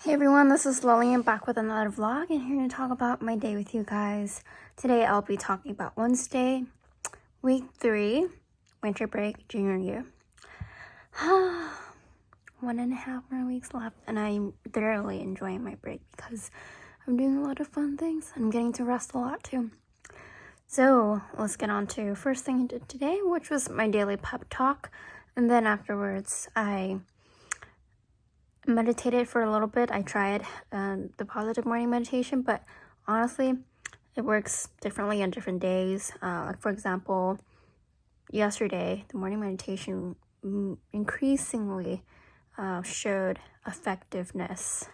Hey everyone, this is Lillian back with another vlog and here to talk about my day with you guys. Today I'll be talking about Wednesday, week 3, winter break, junior year. 1.5 more weeks left and I'm thoroughly enjoying my break because I'm doing a lot of fun things. I'm getting to rest a lot too. So let's get on to first thing I did today, which was my daily pep talk. And then afterwards I meditated for a little bit. I tried the positive morning meditation, but honestly, it works differently on different days. Like for example, yesterday, the morning meditation increasingly showed effectiveness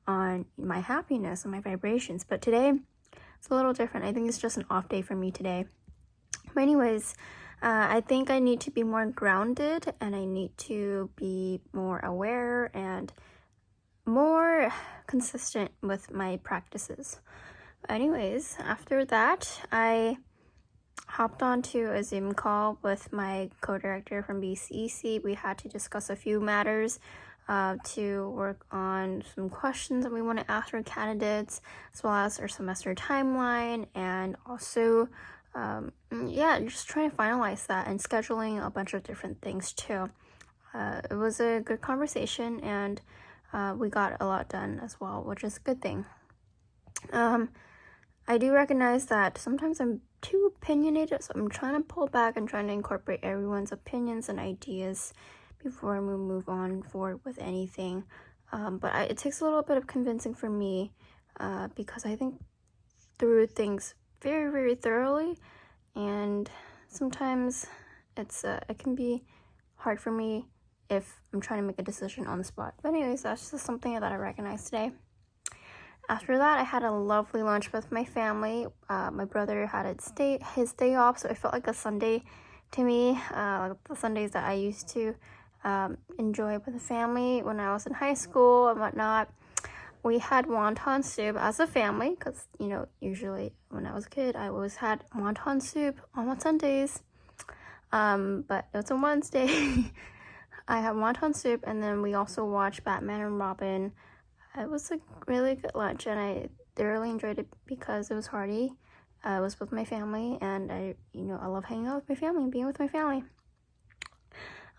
on my happiness and my vibrations. But today, it's a little different. I think it's just an off day for me today. But anyways, I think I need to be more grounded and I need to be more aware and more consistent with my practices. Anyways, after that, I hopped onto a Zoom call with my co-director from BCEC. We had to discuss a few matters to work on some questions that we want to ask our candidates, as well as our semester timeline, and also just trying to finalize that and scheduling a bunch of different things too. It was a good conversation and we got a lot done as well, which is a good thing. I do recognize that sometimes I'm too opinionated, so I'm trying to pull back and trying to incorporate everyone's opinions and ideas before we move on forward with anything. But it takes a little bit of convincing for me because I think through things very, very thoroughly, and sometimes it can be hard for me if I'm trying to make a decision on the spot. But anyways, that's just something that I recognize today. After that, I had a lovely lunch with my family. My brother had his day off, so it felt like a Sunday to me, like the Sundays that I used to enjoy with the family when I was in high school and whatnot. We had wonton soup as a family because, usually when I was a kid, I always had wonton soup on Sundays. But it was a Wednesday. I had wonton soup, and then we also watched Batman and Robin. It was a really good lunch, and I thoroughly enjoyed it because it was hearty. I was with my family, and I love hanging out with my family and being with my family.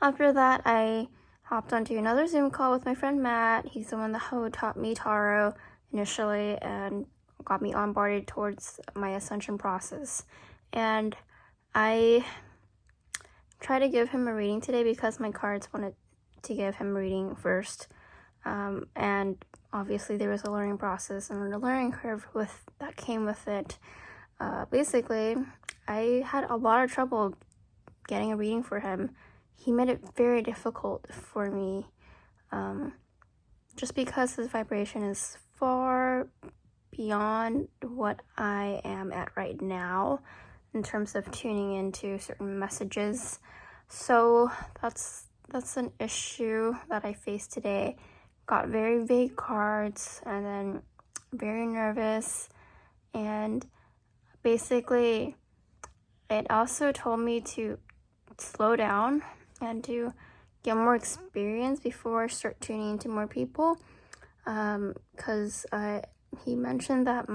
After that, I hopped onto another Zoom call with my friend Matt. He's the one who taught me tarot initially and got me onboarded towards my ascension process. And I tried to give him a reading today because my cards wanted to give him a reading first. And obviously there was a learning process and a learning curve that came with it. Basically, I had a lot of trouble getting a reading for him. He made it very difficult for me, just because his vibration is far beyond what I am at right now in terms of tuning into certain messages. So that's an issue that I faced today. Got very vague cards and then very nervous, and basically it also told me to slow down and to get more experience before I start tuning into more people, because he mentioned that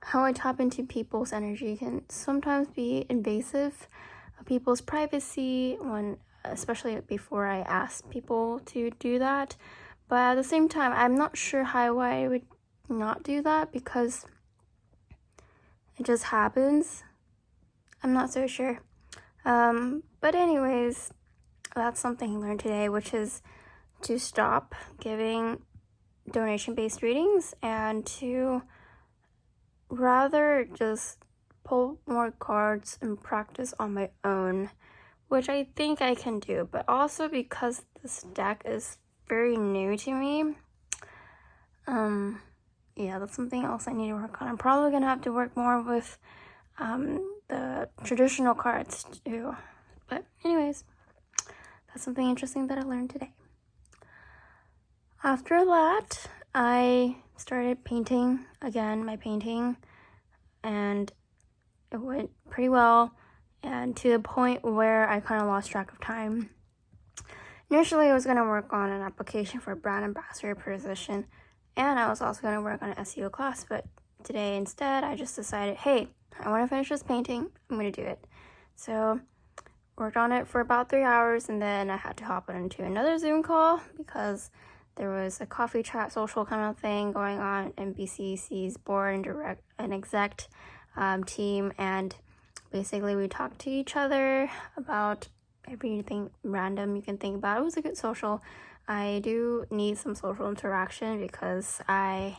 how I tap into people's energy can sometimes be invasive of people's privacy, especially before I ask people to do that. But at the same time, I'm not sure how I would not do that because it just happens. I'm not so sure. But anyways, that's something I learned today, which is to stop giving donation-based readings and to rather just pull more cards and practice on my own, which I think I can do. But also because this deck is very new to me, that's something else I need to work on. I'm probably gonna have to work more with the traditional cards too. But anyways, that's something interesting that I learned today. After that, I started painting again, my painting, and it went pretty well, and to the point where I kind of lost track of time. Initially, I was going to work on an application for a brand ambassador position, And I was also going to work on an SEO class, but today instead I just decided, hey, I want to finish this painting, I'm going to do it. So worked on it for about 3 hours, and then I had to hop into another Zoom call because there was a coffee chat social kind of thing going on in BCC's board and exec team, and basically we talked to each other about everything random you can think about. It was a good social. I do need some social interaction because I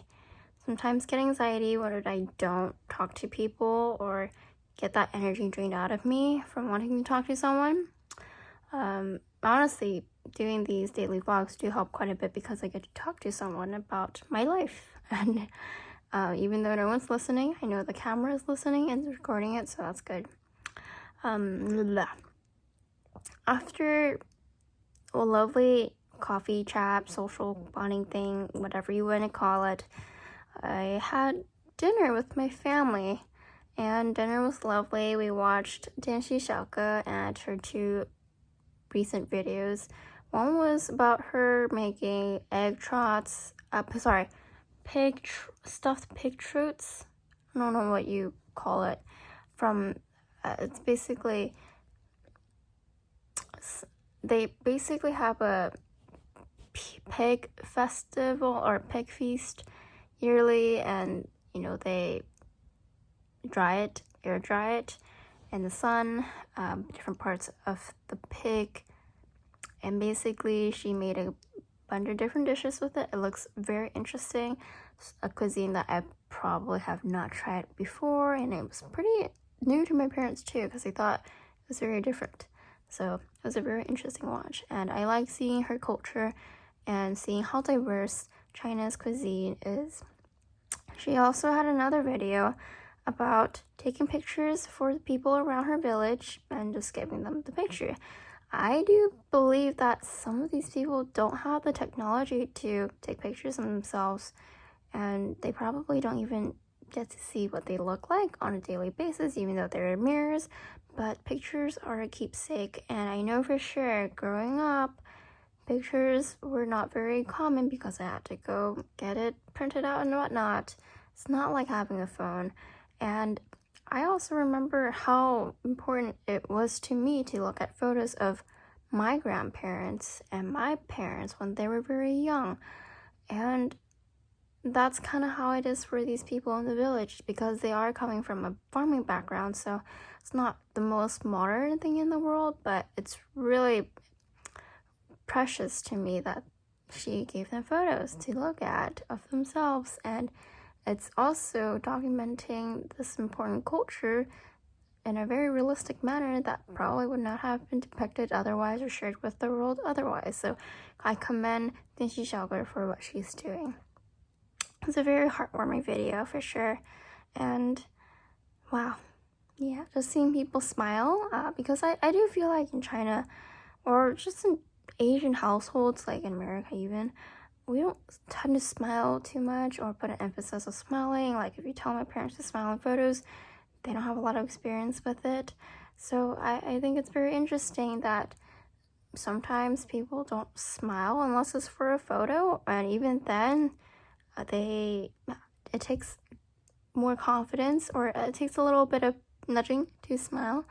sometimes get anxiety when I don't talk to people or get that energy drained out of me from wanting to talk to someone. Honestly, doing these daily vlogs do help quite a bit because I get to talk to someone about my life. And even though no one's listening, I know the camera is listening and recording it, so that's good. After a lovely coffee chat, social bonding thing, whatever you want to call it, I had dinner with my family, and dinner was lovely. We watched Danshi Xiaoge and her 2 recent videos. One was about her making stuffed pig trots. I don't know what you call it. It's basically, they basically have a pig festival or pig feast yearly, and they air dry it in the sun, different parts of the pig, and basically she made a bunch of different dishes with it. It looks very interesting. It's a cuisine that I probably have not tried before, and it was pretty new to my parents too because they thought it was very different. So it was a very interesting watch, and I like seeing her culture and seeing how diverse China's cuisine is. She also had another video about taking pictures for the people around her village and just giving them the picture. I do believe that some of these people don't have the technology to take pictures of themselves, and they probably don't even get to see what they look like on a daily basis, even though they're in mirrors. But pictures are a keepsake, and I know for sure growing up, pictures were not very common because I had to go get it printed out and whatnot. It's not like having a phone. And I also remember how important it was to me to look at photos of my grandparents and my parents when they were very young. And that's kind of how it is for these people in the village because they are coming from a farming background. So it's not the most modern thing in the world, but it's really precious to me that she gave them photos to look at of themselves, and it's also documenting this important culture in a very realistic manner that probably would not have been depicted otherwise or shared with the world otherwise. So I commend Dinshi Xiaoge for what she's doing. It's a very heartwarming video for sure, and wow, yeah, just seeing people smile because I do feel like in China or just in Asian households, like in America even, we don't tend to smile too much or put an emphasis on smiling. Like if you tell my parents to smile in photos, they don't have a lot of experience with it. So I think it's very interesting that sometimes people don't smile unless it's for a photo, and even then it takes more confidence, or it takes a little bit of nudging to smile.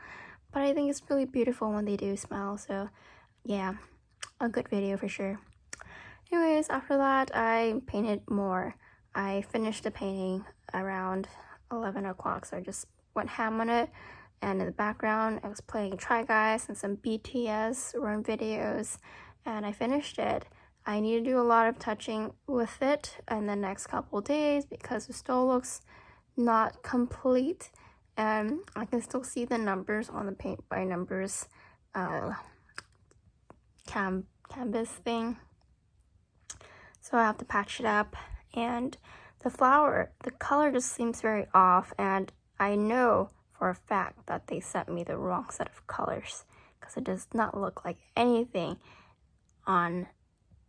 But I think it's really beautiful when they do smile. So yeah, a good video for sure. Anyways, after that, I painted more. I finished the painting around 11 o'clock, so I just went ham on it. And in the background, I was playing Try Guys and some BTS run videos, and I finished it. I need to do a lot of touching with it in the next couple days because it still looks not complete, and I can still see the numbers on the paint by numbers canvas thing. So I have to patch it up, and the flower, the color just seems very off, and I know for a fact that they sent me the wrong set of colors because it does not look like anything on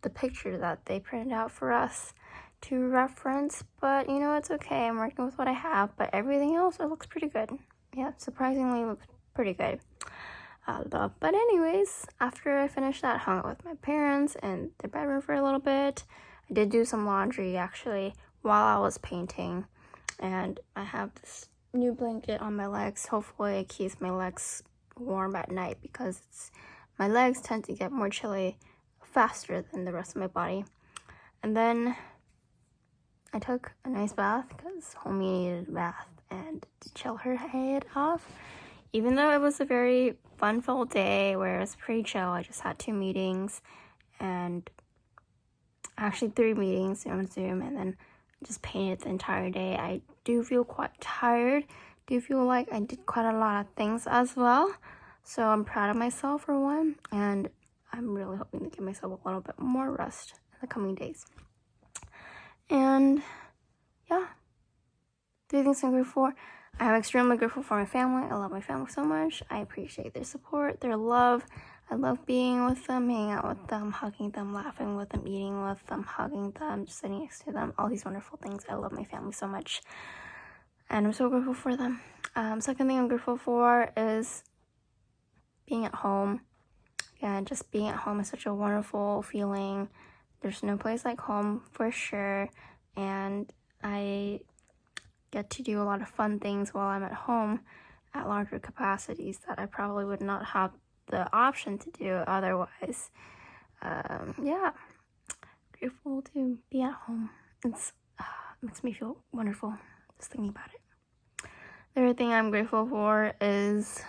the picture that they printed out for us to reference. But it's okay, I'm working with what I have, but everything else, it looks pretty good. Yeah, surprisingly looks pretty good. But anyways, after I finished that, hung out with my parents in their bedroom for a little bit. I did do some laundry actually while I was painting, and I have this new blanket on my legs. Hopefully it keeps my legs warm at night because my legs tend to get more chilly faster than the rest of my body. And then I took a nice bath because homie needed a bath and to chill her head off. Even though it was a very fun-filled day where it was pretty chill, I just had 2 meetings and actually 3 meetings on Zoom, and then just painted the entire day. I do feel quite tired. Do feel like I did quite a lot of things as well. So I'm proud of myself for one, and I'm really hoping to give myself a little bit more rest in the coming days. And yeah, 3 things I'm grateful for. I'm extremely grateful for my family. I love my family so much. I appreciate their support, their love. I love being with them, hanging out with them, hugging them, laughing with them, eating with them, hugging them, just sitting next to them, all these wonderful things. I love my family so much, and I'm so grateful for them. Second thing I'm grateful for is being at home. Yeah, just being at home is such a wonderful feeling. There's no place like home for sure, and I get to do a lot of fun things while I'm at home at larger capacities that I probably would not have the option to do otherwise. Yeah, grateful to be at home. It makes me feel wonderful just thinking about it. The other thing I'm grateful for is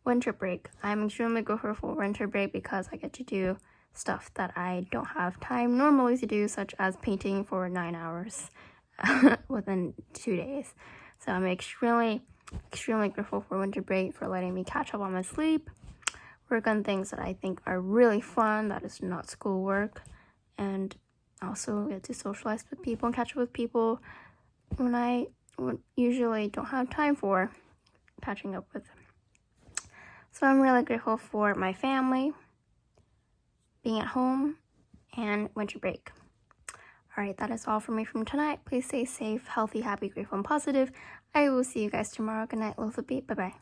winter break. I'm extremely grateful for winter break because I get to do stuff that I don't have time normally to do, such as painting for 9 hours within 2 days. So I'm extremely grateful for winter break, for letting me catch up on my sleep, work on things that I think are really fun, that is not schoolwork, and also get to socialize with people and catch up with people when I usually don't have time for catching up with. So I'm really grateful for my family, being at home, and winter break. All right, that is all for me from tonight. Please stay safe, healthy, happy, grateful, and positive. I will see you guys tomorrow. Good night, love the beat. Bye-bye.